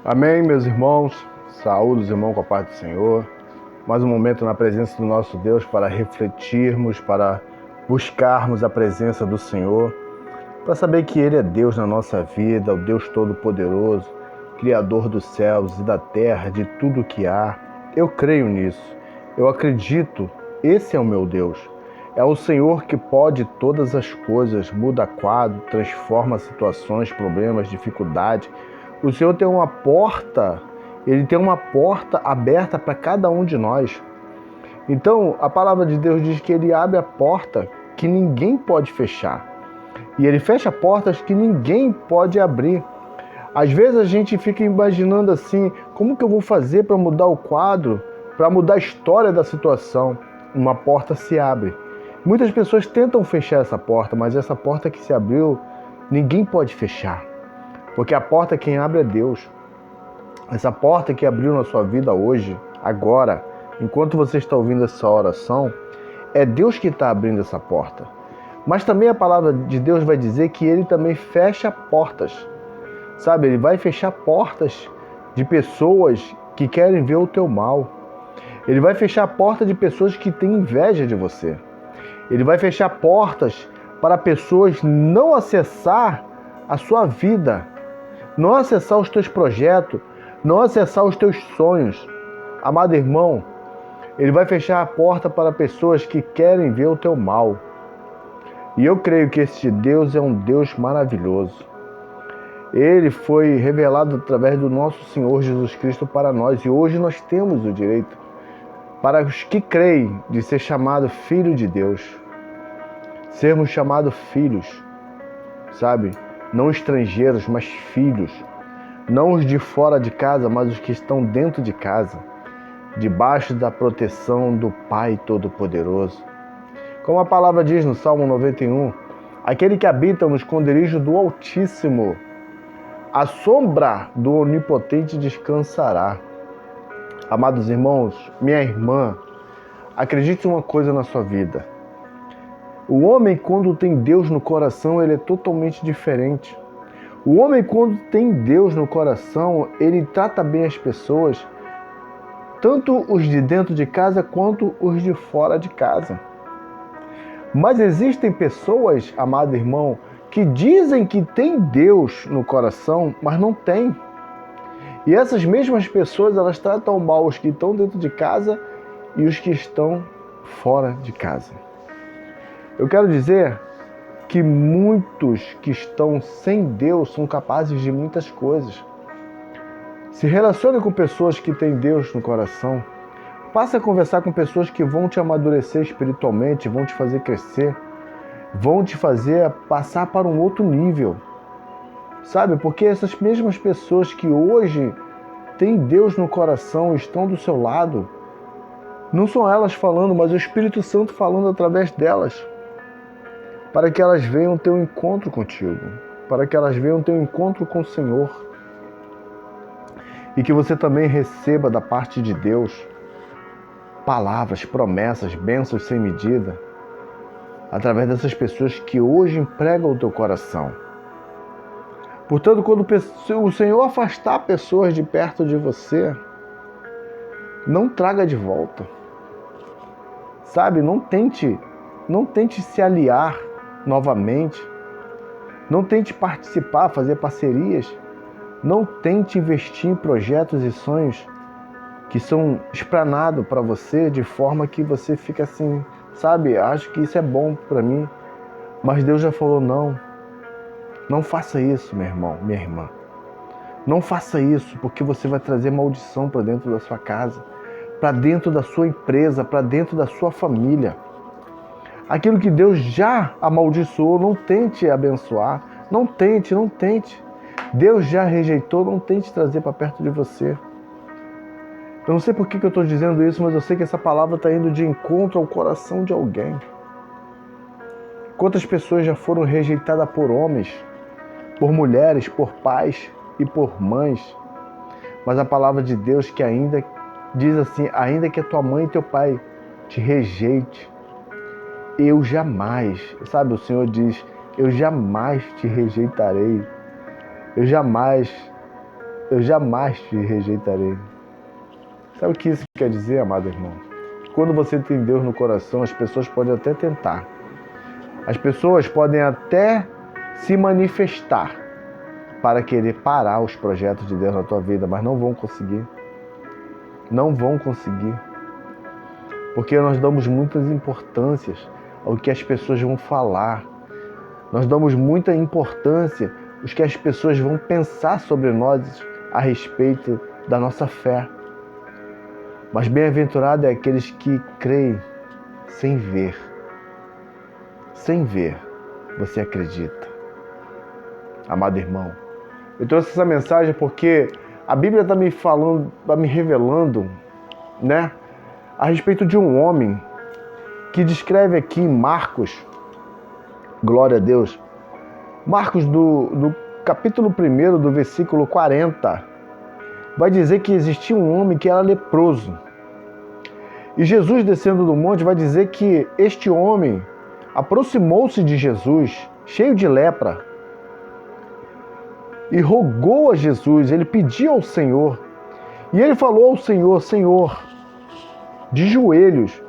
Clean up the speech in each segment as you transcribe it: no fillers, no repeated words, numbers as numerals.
Amém, meus irmãos. Saúde os irmãos com a paz do Senhor. Mais um momento na presença do nosso Deus para refletirmos, para buscarmos a presença do Senhor, para saber que Ele é Deus na nossa vida, o Deus Todo-Poderoso, Criador dos céus e da terra, de tudo que há. Eu creio nisso. Eu acredito. Esse é o meu Deus. É o Senhor que pode todas as coisas, muda quadro, transforma situações, problemas, dificuldades. O Senhor tem uma porta, Ele tem uma porta aberta para cada um de nós. Então, a palavra de Deus diz que Ele abre a porta que ninguém pode fechar. E Ele fecha portas que ninguém pode abrir. Às vezes a gente fica imaginando assim, como que eu vou fazer para mudar o quadro, para mudar a história da situação? Uma porta se abre. Muitas pessoas tentam fechar essa porta, mas essa porta que se abriu, ninguém pode fechar. Porque a porta quem abre é Deus. Essa porta que abriu na sua vida hoje, agora, enquanto você está ouvindo essa oração, é Deus que está abrindo essa porta. Mas também a palavra de Deus vai dizer que Ele também fecha portas. Sabe, Ele vai fechar portas de pessoas que querem ver o teu mal. Ele vai fechar a porta de pessoas que têm inveja de você. Ele vai fechar portas para pessoas não acessar a sua vida, não acessar os teus projetos, não acessar os teus sonhos. Amado irmão, Ele vai fechar a porta para pessoas que querem ver o teu mal. E eu creio que esse Deus é um Deus maravilhoso. Ele foi revelado através do nosso Senhor Jesus Cristo para nós. E hoje nós temos o direito, para os que creem, de ser chamado filho de Deus. Sermos chamados filhos, sabe? Não estrangeiros, mas filhos. Não os de fora de casa, mas os que estão dentro de casa, debaixo da proteção do Pai Todo-Poderoso. Como a palavra diz no Salmo 91, aquele que habita no esconderijo do Altíssimo, a sombra do Onipotente descansará. Amados irmãos, minha irmã, acredite uma coisa na sua vida. O homem, quando tem Deus no coração, ele é totalmente diferente. O homem, quando tem Deus no coração, ele trata bem as pessoas, tanto os de dentro de casa quanto os de fora de casa. Mas existem pessoas, amado irmão, que dizem que tem Deus no coração, mas não tem. E essas mesmas pessoas, elas tratam mal os que estão dentro de casa e os que estão fora de casa. Eu quero dizer que muitos que estão sem Deus são capazes de muitas coisas. Se relacione com pessoas que têm Deus no coração. Passe a conversar com pessoas que vão te amadurecer espiritualmente, vão te fazer crescer, vão te fazer passar para um outro nível. Sabe? Porque essas mesmas pessoas que hoje têm Deus no coração, estão do seu lado, não são elas falando, mas o Espírito Santo falando através delas, para que elas venham ter um encontro contigo, para que elas venham ter um encontro com o Senhor, e que você também receba da parte de Deus palavras, promessas, bênçãos sem medida, através dessas pessoas que hoje empregam o teu coração. Portanto, quando o Senhor afastar pessoas de perto de você, não traga de volta. Sabe, não tente se aliar novamente. Não tente participar, fazer parcerias. Não tente investir em projetos e sonhos que são esplanados para você, de forma que você fica assim, sabe, acho que isso é bom para mim, mas Deus já falou não. Não faça isso, meu irmão, minha irmã. Não faça isso, porque você vai trazer maldição para dentro da sua casa, para dentro da sua empresa, para dentro da sua família. Aquilo que Deus já amaldiçoou, não tente abençoar. Não tente. Deus já rejeitou, não tente trazer para perto de você. Eu não sei por que eu estou dizendo isso, mas eu sei que essa palavra está indo de encontro ao coração de alguém. Quantas pessoas já foram rejeitadas por homens, por mulheres, por pais e por mães. Mas a palavra de Deus que ainda diz assim, ainda que a tua mãe e teu pai te rejeite, eu jamais, sabe, o Senhor diz, eu jamais te rejeitarei, eu eu jamais te rejeitarei. Sabe o que isso quer dizer, amado irmão? Quando você tem Deus no coração, as pessoas podem até tentar. As pessoas podem até se manifestar para querer parar os projetos de Deus na tua vida, mas não vão conseguir. Não vão conseguir. Porque nós damos muitas importâncias ao que as pessoas vão falar. Nós damos muita importância ao que as pessoas vão pensar sobre nós a respeito da nossa fé. Mas bem-aventurado é aqueles que creem sem ver. Sem ver, você acredita. Amado irmão, eu trouxe essa mensagem porque a Bíblia está me falando, está me revelando, né, a respeito de um homem que descreve aqui em Marcos, glória a Deus, Marcos do capítulo 1, do versículo 40, vai dizer que existia um homem que era leproso. E Jesus, descendo do monte, vai dizer que este homem aproximou-se de Jesus, cheio de lepra, e rogou a Jesus, ele pediu ao Senhor, e ele falou ao Senhor, Senhor, de joelhos,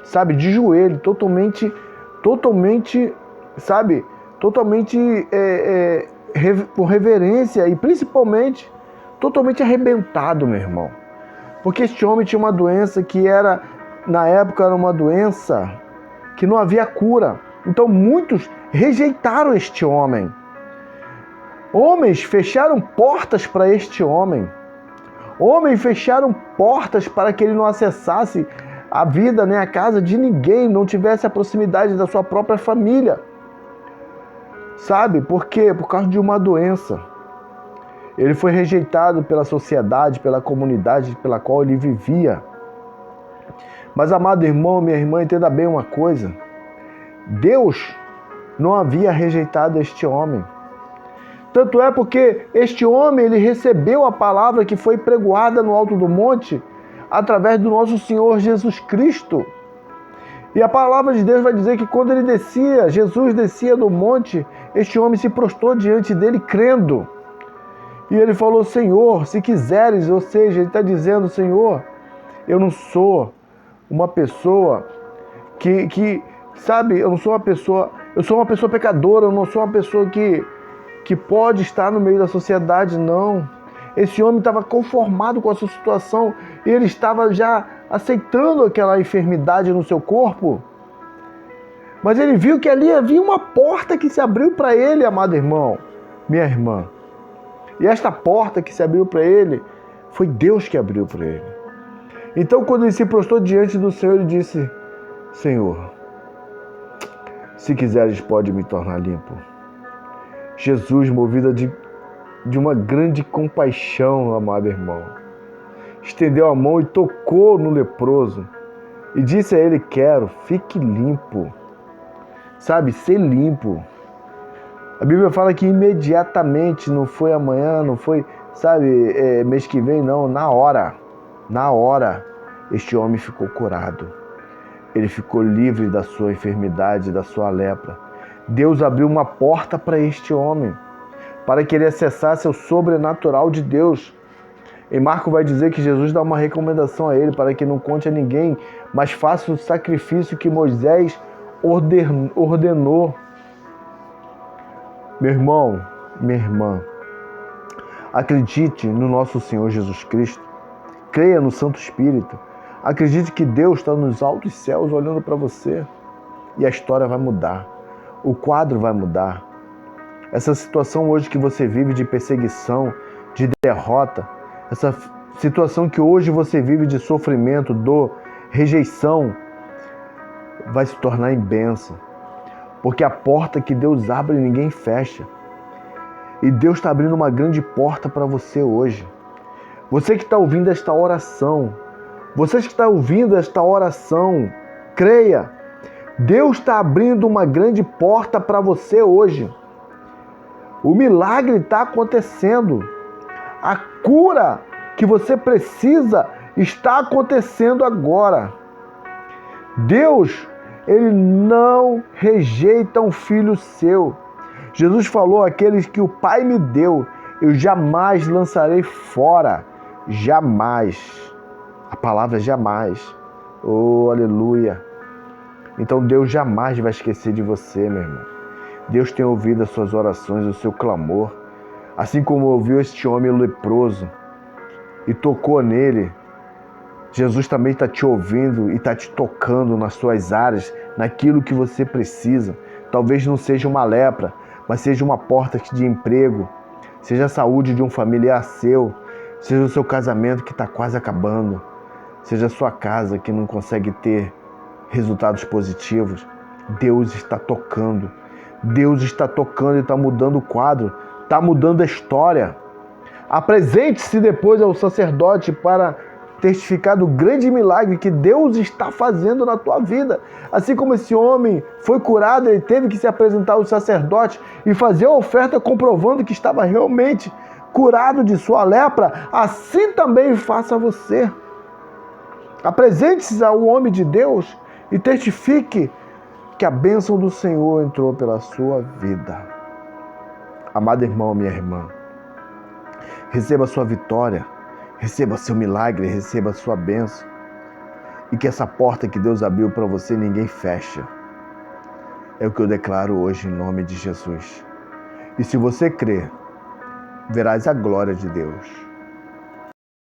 sabe, de joelho, totalmente, sabe, totalmente com reverência e principalmente totalmente arrebentado, meu irmão. Porque este homem tinha uma doença que era, na época, era uma doença que não havia cura. Então muitos rejeitaram este homem. Homens fecharam portas para este homem. Homens fecharam portas para que ele não acessasse a vida, né, a casa de ninguém, não tivesse a proximidade da sua própria família. Sabe por quê? Por causa de uma doença. Ele foi rejeitado pela sociedade, pela comunidade pela qual ele vivia. Mas, amado irmão, minha irmã, entenda bem uma coisa. Deus não havia rejeitado este homem. Tanto é porque este homem, ele recebeu a palavra que foi pregoada no alto do monte através do nosso Senhor Jesus Cristo. E a palavra de Deus vai dizer que quando ele descia, Jesus descia do monte, este homem se prostrou diante dele crendo. E ele falou, Senhor, se quiseres, ou seja, ele está dizendo, Senhor, eu não sou uma pessoa que sabe, eu sou uma pessoa pecadora, eu não sou uma pessoa que pode estar no meio da sociedade, não. Esse homem estava conformado com a sua situação e ele estava já aceitando aquela enfermidade no seu corpo. Mas ele viu que ali havia uma porta que se abriu para ele, amado irmão, minha irmã. E esta porta que se abriu para ele, foi Deus que abriu para ele. Então, quando ele se prostrou diante do Senhor, ele disse, Senhor, se quiseres, pode me tornar limpo. Jesus, movido de uma grande compaixão, amado irmão, estendeu a mão e tocou no leproso e disse a ele, quero, fique limpo. Sabe, ser limpo. A Bíblia fala que imediatamente, não foi amanhã, não foi, sabe, mês que vem, não, na hora, este homem ficou curado. Ele ficou livre da sua enfermidade, da sua lepra. Deus abriu uma porta para este homem, para que ele acessasse o sobrenatural de Deus. E Marco vai dizer que Jesus dá uma recomendação a ele, para que não conte a ninguém, mas faça o sacrifício que Moisés ordenou. Meu irmão, minha irmã, acredite no nosso Senhor Jesus Cristo, creia no Santo Espírito, acredite que Deus está nos altos céus olhando para você e a história vai mudar, o quadro vai mudar. Essa situação hoje que você vive de perseguição, de derrota, essa situação que hoje você vive de sofrimento, dor, rejeição, vai se tornar em bênção. Porque a porta que Deus abre, ninguém fecha. E Deus está abrindo uma grande porta para você hoje. Você que está ouvindo esta oração, creia. Deus está abrindo uma grande porta para você hoje. O milagre está acontecendo. A cura que você precisa está acontecendo agora. Deus, Ele não rejeita um filho seu. Jesus falou, aqueles que o Pai me deu, eu jamais lançarei fora. Jamais. A palavra jamais. Oh, aleluia. Então Deus jamais vai esquecer de você, meu irmão. Deus tem ouvido as suas orações, o seu clamor. Assim como ouviu este homem leproso e tocou nele, Jesus também está te ouvindo e está te tocando nas suas áreas, naquilo que você precisa. Talvez não seja uma lepra, mas seja uma porta de emprego, seja a saúde de um familiar seu, seja o seu casamento que está quase acabando, seja a sua casa que não consegue ter resultados positivos. Deus está tocando. Deus está tocando e está mudando o quadro, está mudando a história. Apresente-se depois ao sacerdote para testificar do grande milagre que Deus está fazendo na tua vida. Assim como esse homem foi curado, ele teve que se apresentar ao sacerdote e fazer a oferta comprovando que estava realmente curado de sua lepra, assim também faça você. Apresente-se ao homem de Deus e testifique que a bênção do Senhor entrou pela sua vida. Amado irmão, minha irmã, receba a sua vitória, receba seu milagre, receba a sua bênção. E que essa porta que Deus abriu para você, ninguém fecha. É o que eu declaro hoje em nome de Jesus. E se você crer, verás a glória de Deus.